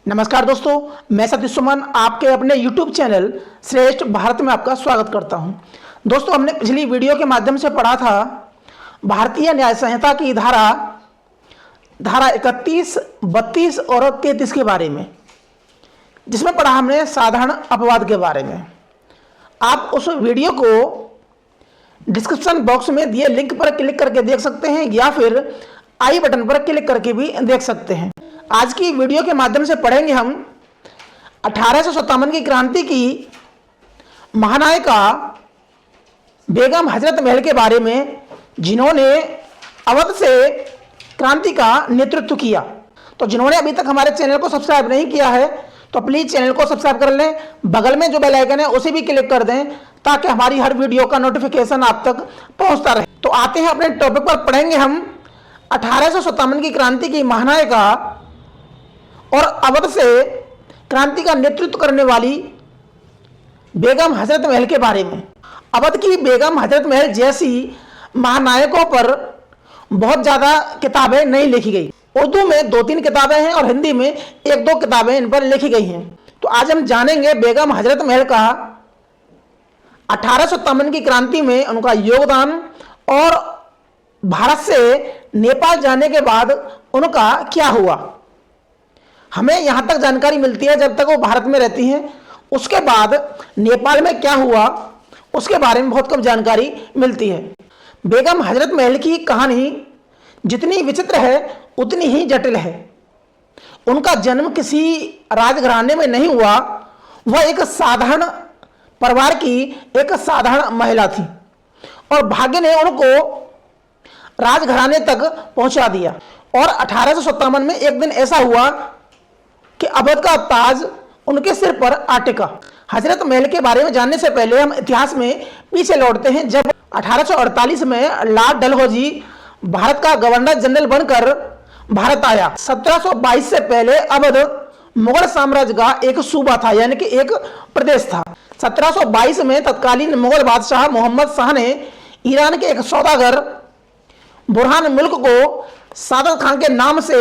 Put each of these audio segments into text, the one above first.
नमस्कार दोस्तों, मैं सतीश सुमन आपके अपने YouTube चैनल श्रेष्ठ भारत में आपका स्वागत करता हूं। दोस्तों, हमने पिछली वीडियो के माध्यम से पढ़ा था भारतीय न्याय संहिता की धारा 31, 32 और 33 के बारे में, जिसमें पढ़ा हमने साधारण अपवाद के बारे में। आप उस वीडियो को डिस्क्रिप्शन बॉक्स में दिए लिंक पर क्लिक करके देख सकते हैं या फिर आई बटन पर क्लिक करके भी देख सकते हैं। आज की वीडियो के माध्यम से पढ़ेंगे हम 1857 की क्रांति की महानायिका बेगम हजरत महल के बारे में, जिन्होंने अवध से क्रांति का नेतृत्व किया। तो जिन्होंने अभी तक हमारे चैनल को सब्सक्राइब नहीं किया है तो प्लीज़ चैनल को सब्सक्राइब कर लें, बगल में जो बेल आइकन है उसे भी क्लिक कर दें ताकि हमारी हर वीडियो का नोटिफिकेशन आप तक पहुंचता रहे। तो आते हैं अपने टॉपिक पर। पढ़ेंगे हम 1857 की क्रांति की महानायिका और अवध से क्रांति का नेतृत्व करने वाली बेगम हजरत महल के बारे में। अवध की बेगम हजरत महल जैसी महानायकों पर बहुत ज़्यादा किताबें नहीं लिखी गई। उर्दू में 2-3 किताबें हैं और हिंदी में 1-2 किताबें इन पर लिखी गई हैं। तो आज हम जानेंगे बेगम हजरत महल का 1857 की क्रांति में उनका योगदान और भारत से नेपाल जाने के बाद उनका क्या हुआ। हमें यहाँ तक जानकारी मिलती है जब तक वो भारत में रहती हैं, उसके बाद नेपाल में क्या हुआ उसके बारे में बहुत कम जानकारी मिलती है। बेगम हजरत महल की कहानी जितनी विचित्र है उतनी ही जटिल है। उनका जन्म किसी राजघराने में नहीं हुआ, वह एक साधारण परिवार की एक साधारण महिला थी और भाग्य ने उनको राजघराने तक पहुंचा दिया। और 1857 में एक दिन ऐसा हुआ कि अवध का ताज उनके सिर पर आ टिका। हजरत महल के बारे में जानने से पहले हम इतिहास में पीछे लौटते हैं। जब 1848 में लॉर्ड डलहौजी भारत का गवर्नर जनरल बनकर भारत आया। 1722 से पहले अवध मुगल साम्राज्य का एक सूबा था, यानी कि एक प्रदेश था। 1722 में तत्कालीन मुगल बादशाह मोहम्मद शाह ने ईरान के एक सौदागर बुरहान मुल्क को सादत खान के नाम से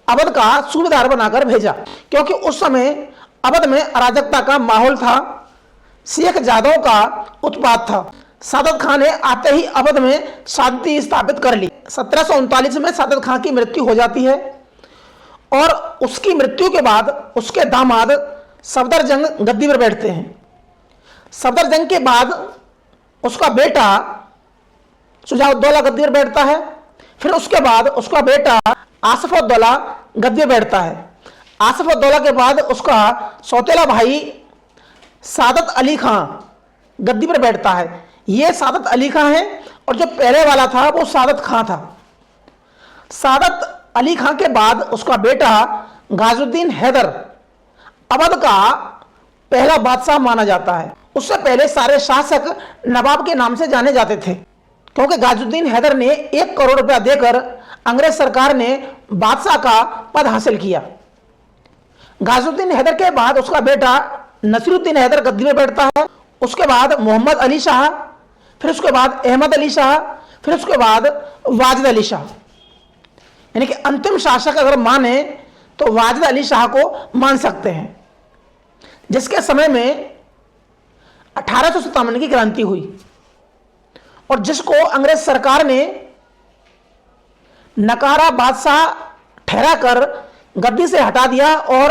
अवध का सूबेदार बनाकर भेजा, क्योंकि उस समय अवध में अराजकता का माहौल था, शेख जादव का उत्पात था। सादत खान ने आते ही अवध में शांति स्थापित कर ली। 1739 में सादत खान की मृत्यु हो जाती है और उसकी मृत्यु के बाद उसके दामाद सफदरजंग गद्दी पर बैठते हैं। सफदरजंग के बाद उसका बेटा शुजाउद्दौला गद्दी पर बैठता है। फिर उसके बाद उसका बेटा आसफउद्दौला गद्दी पर बैठता है। आसफउद्दौला के बाद उसका सौतेला भाई सादत अली खां गद्दी पर बैठता है। ये सादत अली खां है और जो पहले वाला था वो सादत खां था। सादत अली खां के बाद उसका बेटा गाजुद्दीन हैदर अवध का पहला बादशाह माना जाता है। उससे पहले सारे शासक नवाब के नाम से जाने जाते थे, क्योंकि गाजुद्दीन हैदर ने 1 करोड़ रुपया देकर अंग्रेज सरकार ने बादशाह का पद हासिल किया। गाजुद्दीन हैदर के बाद उसका बेटा नसीरुद्दीन हैदर गद्दी में बैठता है। उसके बाद मोहम्मद अली शाह, फिर उसके बाद अहमद अली शाह, फिर उसके बाद वाजिद अली शाह। यानी कि अंतिम शासक अगर माने तो वाजिद अली शाह को मान सकते हैं, जिसके समय में 1857 की क्रांति हुई और जिसको अंग्रेज सरकार ने नकारा बादशाह ठहराकर गद्दी से हटा दिया और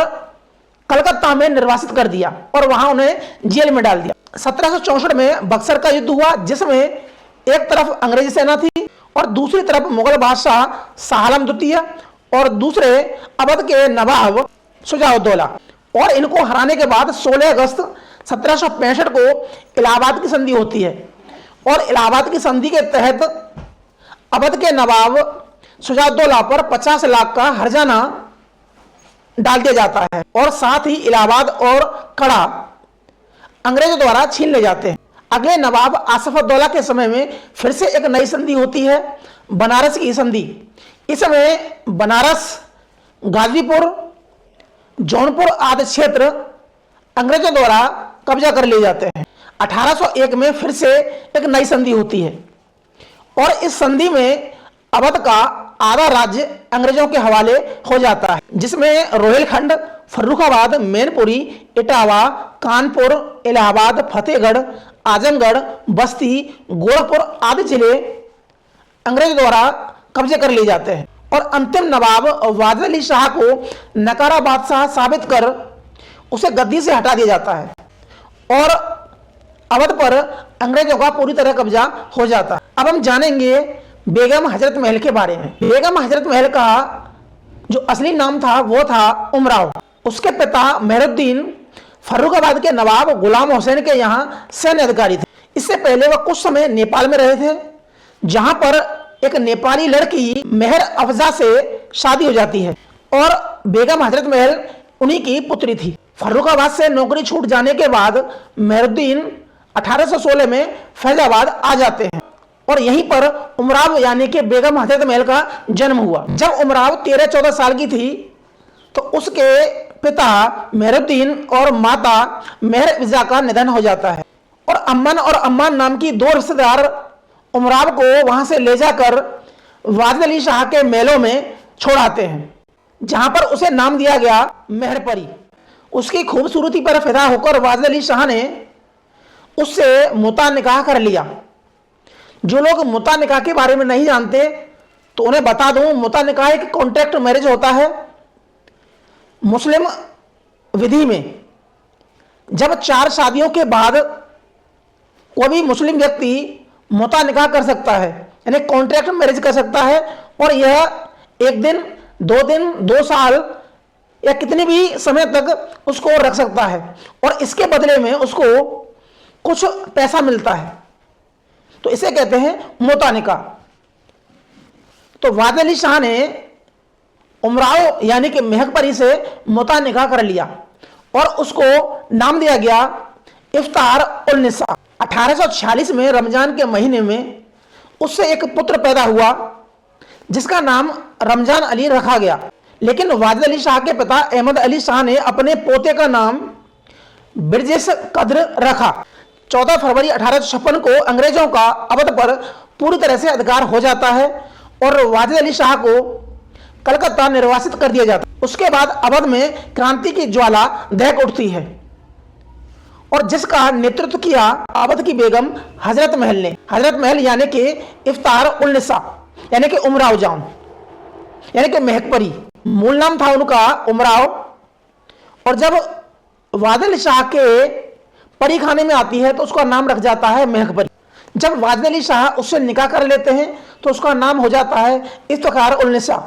कलकत्ता में निर्वासित कर दिया और वहां उन्हें जेल में डाल दिया। 1764 में बक्सर का युद्ध हुआ, जिसमें एक तरफ अंग्रेजी सेना थी और दूसरी तरफ मुगल बादशाह शाह आलम द्वितीय और दूसरे अवध के नवाब शुजाउद्दौला। और इनको हराने के बाद 16 अगस्त 1765 को इलाहाबाद की संधि होती है और इलाहाबाद की संधि के तहत अवध के नवाब शुजाउद्दौला पर 50 लाख का हर्जाना डाल दिया जाता है और साथ ही इलाहाबाद और कड़ा अंग्रेजों द्वारा छीन ले जाते हैं। अगले नवाब आसफउद्दौला के समय में फिर से एक नई संधि होती है, बनारस की संधि। इस समय बनारस, गाजीपुर, जौनपुर आदि क्षेत्र अंग्रेजों द्वारा कब्जा कर लिए जाते हैं। 1801 में फिर से एक नई संधि होती है और इस संधि में अवध का आधा राज्य अंग्रेजों के हवाले हो जाता है, जिसमें रोहिलखंड फर्रुखाबाद, मैनपुरी, इटावा, कानपुर, इलाहाबाद, फतेहगढ़, आजमगढ़, बस्ती, गोरखपुर आदि जिले अंग्रेज द्वारा कब्जे कर लिए जाते हैं और अंतिम नवाब वाजिद अली शाह को नकारा बादशाह साबित कर उसे गद्दी से हटा दिया जाता है और अवध पर अंग्रेजों का पूरी तरह कब्जा हो जाता है। अब हम जानेंगे बेगम हजरत महल के बारे में। बेगम हजरत महल का जो असली नाम था वो था उमराव। उसके पिता मेहरुद्दीन फर्रुखाबाद के नवाब गुलाम हुसैन के यहाँ सैन्य अधिकारी थे। इससे पहले वह कुछ समय नेपाल में रहे थे, जहां पर एक नेपाली लड़की मेहर अफजा से शादी हो जाती है और बेगम हजरत महल उन्हीं की पुत्री थी। फर्रुखाबाद से नौकरी छूट जाने के बाद मेहरुद्दीन 1816 में फैजाबाद आ जाते हैं और यहीं पर उमराव यानी कि बेगम हजरत महल का जन्म हुआ। जब उमराव 13-14 साल की थी तो उसके पिता मेहरुद्दीन और माता मेहर अफजा का निधन हो जाता है और अम्मान नाम की दो रिश्तेदार उमराव को वहां से ले जाकर वाजिद अली शाह के महलों में छोड़ाते हैं, जहां पर उसे नाम दिया गया मेहरपरी। उसकी खूबसूरती पर फिदा होकर वाजिद अली शाह ने उससे मुता निकाह कर लिया। जो लोग मुता निकाह के बारे में नहीं जानते तो उन्हें बता दूं, मुता निकाह एक कॉन्ट्रैक्ट मैरिज होता है। मुस्लिम विधि में जब 4 शादियों के बाद कोई भी मुस्लिम व्यक्ति मुता निकाह कर सकता है, यानी कॉन्ट्रैक्ट मैरिज कर सकता है और यह 1 दिन, 2 दिन, 2 साल या कितने भी समय तक उसको रख सकता है और इसके बदले में उसको कुछ पैसा मिलता है, तो इसे कहते हैं मुता निकाह। तो वाजिद अली शाह ने उमराव यानी कि मेहरपरी से मुता निकाह कर लिया और उसको नाम दिया गया इफ्तार उल निसा। 1846 में रमजान के महीने में उससे एक पुत्र पैदा हुआ जिसका नाम रमजान अली रखा गया। लेकिन वाजिद अली शाह के पिता अहमद अली शाह ने अपने पोते का नाम बिरजेश कद्र रखा। 14 फरवरी 1856 को अंग्रेजों का अवध पर पूरी तरह से अधिकार हो जाता है और वाजिद अली शाह को कलकत्ता निर्वासित कर दिया जाता है। उसके बाद अवध में क्रांति की ज्वाला दहक उठती है और जिसका नेतृत्व किया अवध की बेगम हजरत महल ने। हजरत महल यानी कि इफ्तार उल निसा यानी कि उमराव जान यानी कि मेहरपरी, मूल नाम था उनका उमराव। और जब वाजिद अली शाह के परी खाने में आती है तो उसका नाम रख जाता है मेहरपरी। जब वाजिद अली शाह उससे निकाह कर लेते हैं तो उसका नाम हो जाता है इफ्तिखार उल निसा।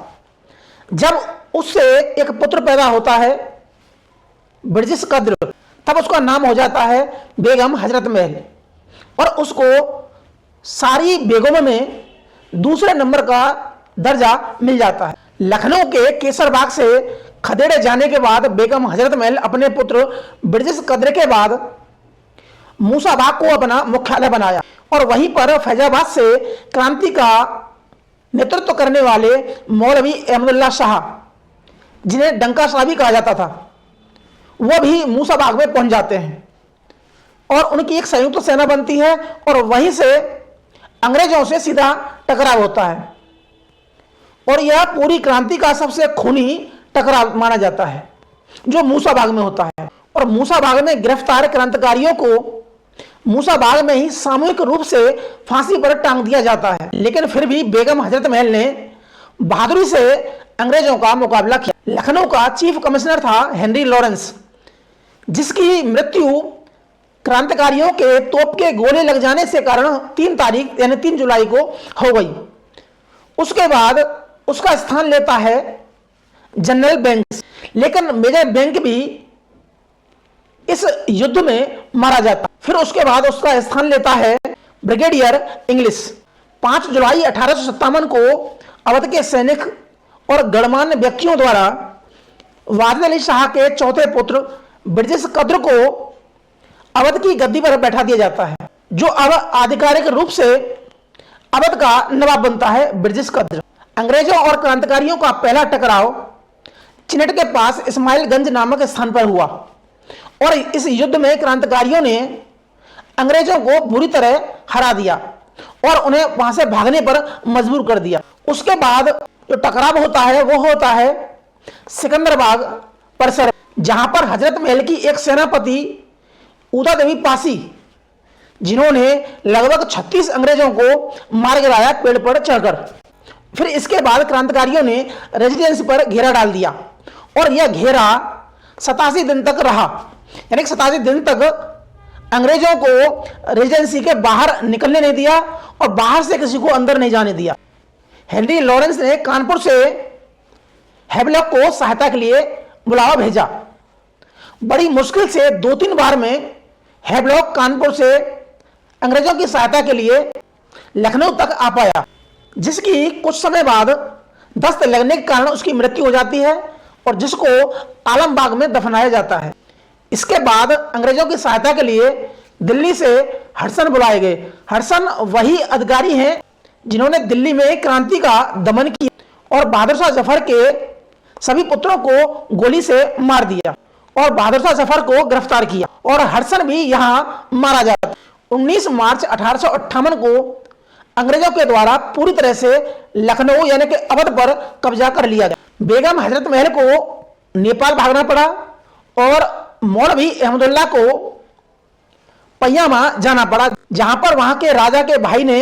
जब उससे एक पुत्र पैदा होता है बिरजेश कद्र, तब उसका नाम हो जाता है बेगम हजरत महल और उसको सारी बेगमों में दूसरे नंबर का दर्जा मिल जाता है। लखनऊ के केसरबाग से खदेड़े जाने के बाद बेगम हजरत महल अपने पुत्र बिरजेश कद्र के बाद मूसाबाग को अपना मुख्यालय बनाया और वहीं पर फैजाबाद से क्रांति का नेतृत्व करने वाले मौलवी अहमदुल्ला शाह, जिन्हें डंका शाह भी कहा जाता था, वो भी मूसाबाग में पहुंच जाते हैं और उनकी एक संयुक्त सेना बनती है और वहीं से अंग्रेजों से सीधा टकराव होता है और यह पूरी क्रांति का सबसे खूनी टकराव माना जाता है जो मूसाबाग में होता है। और मूसाबाग में गिरफ्तार क्रांतिकारियों को मूसाबाग में ही सामूहिक रूप से फांसी पर टांग दिया जाता है। लेकिन फिर भी बेगम हजरत महल ने बहादुरी से अंग्रेजों का मुकाबला किया। लखनऊ का चीफ कमिश्नर था हेनरी लॉरेंस, जिसकी मृत्यु क्रांतिकारियों के तोप के गोले लग जाने से कारण 3 तारीख यानी 3 जुलाई को हो गई। उसके बाद उसका स्थान लेता है जनरल बैंक्स, लेकिन मेजर बैंक भी इस युद्ध में मारा जाता। फिर उसके बाद उसका स्थान लेता है ब्रिगेडियर इंग्लिश। 5 जुलाई 1857 को अवध के सैनिक और गणमान्य व्यक्तियों द्वारा वाजिद अली शाह के चौथे पुत्र बिरजेश कद्र को अवध की गद्दी पर बैठा दिया जाता है, जो अब आधिकारिक रूप से अवध का नवाब बनता है बिरजेश कद्र। अंग्रेजों और क्रांतिकारियों का पहला टकराव चिनट के पास इस्माइलगंज नामक स्थान पर हुआ और इस युद्ध में क्रांतिकारियों ने अंग्रेजों को बुरी तरह हरा दिया और उन्हें वहां से भागने पर मजबूर कर दिया। उसके बाद जो टकराव होता है वो होता है सिकंदराबाद परिसर। जहां पर हजरत महल की एक सेनापति उदा देवी पासी, जिन्होंने लगभग 36 अंग्रेजों को मार गिराया पेड़ पर चढ़कर। फिर इसके बाद क्रांतिकारियों ने रेजिडेंसी पर घेरा डाल दिया और यह घेरा 87 दिन तक रहा, यानी 87 दिन तक अंग्रेजों को रेजिडेंसी के बाहर निकलने नहीं दिया और बाहर से किसी को अंदर नहीं जाने दिया। हेनरी लॉरेंस ने कानपुर से हैवलॉक को सहायता के लिए बुलावा भेजा। बड़ी मुश्किल से 2-3 बार में हैवलॉक कानपुर से अंग्रेजों की सहायता के लिए लखनऊ तक आ पाया, जिसकी कुछ समय बाद दस्त लगने के कारण उसकी मृत्यु हो जाती है और जिसको आलमबाग में दफनाया जाता है। इसके बाद अंग्रेजों की सहायता के लिए दिल्ली से हडसन बुलाए गए। हडसन वही अधिकारी हैं जिन्होंने दिल्ली में क्रांति का दमन किया और बहादुर शाह जफर के सभी पुत्रों को गोली से मार दिया और बहादुर शाह जफर को गिरफ्तार किया और हडसन भी यहां मारा जाता। 19 मार्च 1858 को अंग्रेजों के द्वारा पूरी तरह से लखनऊ यानी कि अवध पर कब्जा कर लिया गया। बेगम हजरत महल को नेपाल भागना पड़ा और मौलवी अहमदुल्ला को पय्यामा जाना पड़ा, जहां पर वहां के राजा के भाई ने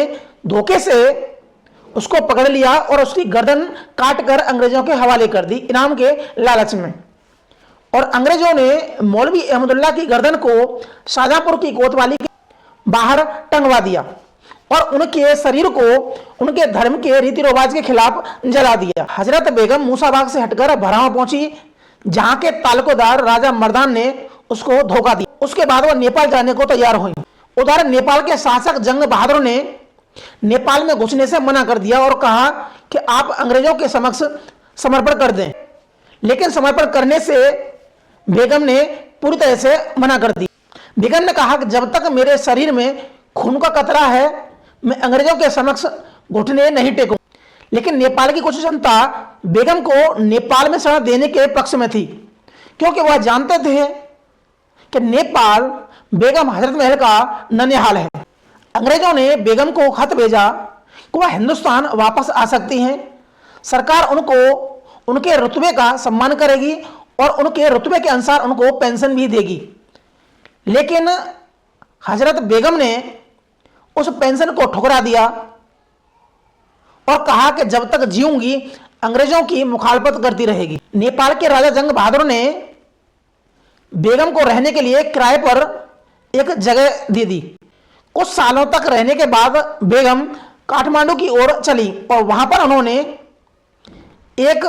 धोखे से उसको पकड़ लिया और उसकी गर्दन काटकर अंग्रेजों के हवाले कर दी इनाम के लालच में। और अंग्रेजों ने मौलवी अहमदुल्ला की गर्दन को शाहजहांपुर की कोतवाली के बाहर टंगवा दिया और उनके शरीर को उनके धर्म के रीति रिवाज के खिलाफ जला दिया। हजरत बेगम मूसाबाग से हटकर भरावा पहुंची, जहां के तालुकेदार राजा मर्दान ने उसको धोखा दिया। उसके बाद वह नेपाल जाने को तैयार हुई। उधर नेपाल के शासक जंग बहादुर ने नेपाल में घुसने से मना कर दिया और कहा कि आप अंग्रेजों के समक्ष समर्पण कर दें, लेकिन समर्पण करने से बेगम ने पूरी तरह से मना कर दी। बेगम ने कहा कि जब तक मेरे शरीर में खून का कतरा है मैं अंग्रेजों के समक्ष घुटने नहीं टेकूं। लेकिन नेपाल की कुछ जनता बेगम को नेपाल में शरण देने के पक्ष में थी, क्योंकि वह जानते थे कि नेपाल बेगम हजरत महल का ननिहाल है। अंग्रेजों ने बेगम को खत भेजा कि वह हिंदुस्तान वापस आ सकती हैं, सरकार उनको उनके रुतबे का सम्मान करेगी और उनके रुतबे के अनुसार उनको पेंशन भी देगी। लेकिन हजरत बेगम ने उस पेंशन को ठुकरा दिया और कहा कि जब तक जीऊंगी अंग्रेजों की मुखालफत करती रहेगी। नेपाल के राजा जंग बहादुर ने बेगम को रहने के लिए किराए पर एक जगह दे दी। कुछ सालों तक रहने के बाद बेगम काठमांडू की ओर चली और वहां पर उन्होंने एक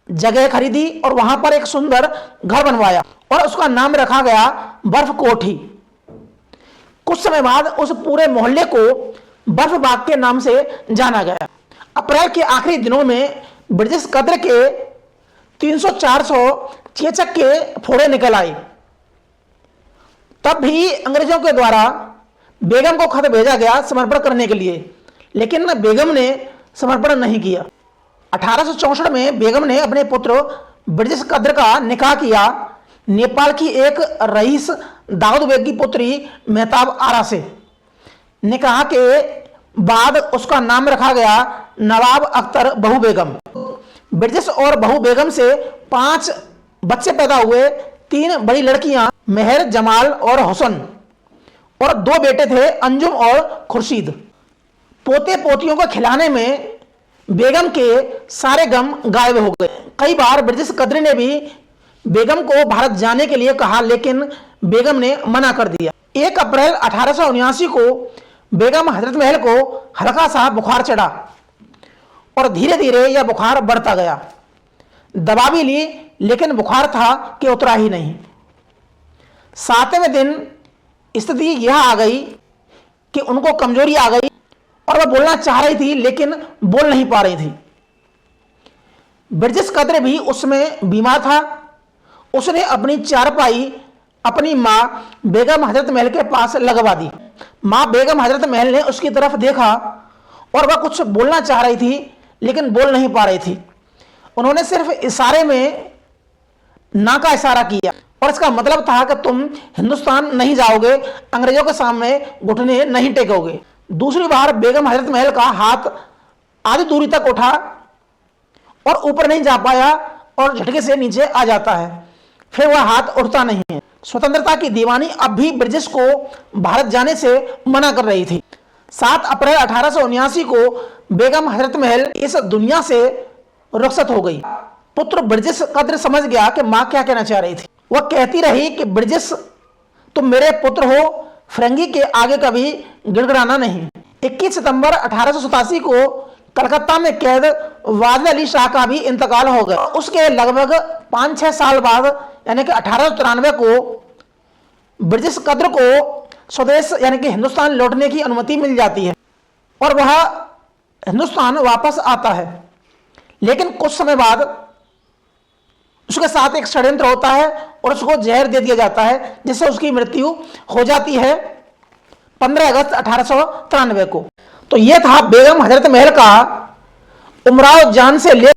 जगह खरीदी और वहां पर एक सुंदर घर बनवाया और उसका नाम रखा गया बर्फ कोठी। कुछ समय बाद उस पूरे मोहल्ले को बर्फ बाग के नाम से जाना गया। अप्रैल के आखिरी दिनों में ब्रिटिश कद्र के 300-400 चेचक के फोड़े निकल आए। तब भी अंग्रेजों के द्वारा बेगम को खत भेजा गया समर्पण करने के लिए, लेकिन बेगम ने समर्पण नहीं किया। 1864 में बेगम ने अपने पुत्र ब्रिटिश कद्र का निकाह किया नेपाल की एक रईस दाऊद बेग की पुत्री मेहताब आरा से। निकाह के बाद उसका नाम रखा गया नवाब अख्तर बहू बेगम। ब्रिटिश और बहू बेगम से 5 बच्चे पैदा हुए, 3 बड़ी लड़कियां मेहर, जमाल और हुसन और 2 बेटे थे अंजुम और खुर्शीद। पोते पोतियों को खिलाने में बेगम के सारे गम गायब हो गए। कई बार ब्रिटिश कद्र ने भी बेगम को भारत जाने के लिए कहा, लेकिन बेगम ने मना कर दिया। 1 अप्रैल 1879 को बेगम हजरत महल को हल्का सा बुखार चढ़ा और धीरे धीरे यह बुखार बढ़ता गया। दवा भी ली, लेकिन बुखार था कि उतरा ही नहीं। 7वें दिन स्थिति यह आ गई कि उनको कमजोरी आ गई और वह बोलना चाह रही थी लेकिन बोल नहीं पा रही थी। ब्रिटिश कद्र भी उसमें बीमार था। उसने अपनी चारपाई अपनी मां बेगम हजरत महल के पास लगवा दी। मां बेगम हजरत महल ने उसकी तरफ देखा और वह कुछ बोलना चाह रही थी लेकिन बोल नहीं पा रही थी। उन्होंने सिर्फ इशारे में ना का इशारा किया और इसका मतलब था कि तुम हिंदुस्तान नहीं जाओगे, अंग्रेजों के सामने घुटने नहीं टेकोगे। दूसरी बार बेगम हजरत महल का हाथ आधी दूरी तक उठा और ऊपर नहीं जा पाया और झटके से नीचे आ जाता है। फिर वह हाथ उठता नहीं है। स्वतंत्रता की दीवानी अब भी ब्रिटिश को भारत जाने से मना कर रही थी। 7 अप्रैल 1879 को बेगम हजरत महल इस दुनिया से रुखसत हो गई। पुत्र ब्रिटिश कद्र समझ गया कि मां क्या कहना चाह रही थी। वह कहती रही कि ब्रिटिश तुम मेरे पुत्र हो, फिरंगी के आगे कभी गिड़गिड़ाना नहीं। 21 सितंबर 1887 को कलकत्ता में कैद वादिल अली शाह का भी इंतकाल हो गया। उसके लगभग 5-6 साल बाद यानी कि 1893 को ब्रिटिश कद्र को स्वदेश यानी कि हिंदुस्तान लौटने की अनुमति मिल जाती है और वह हिंदुस्तान वापस आता है। लेकिन कुछ समय बाद उसके साथ एक षड्यंत्र होता है और उसको जहर दे दिया जाता है, जिससे उसकी मृत्यु हो जाती है 15 अगस्त 1893 को। तो यह था बेगम हजरत महल का उमराव जान से ले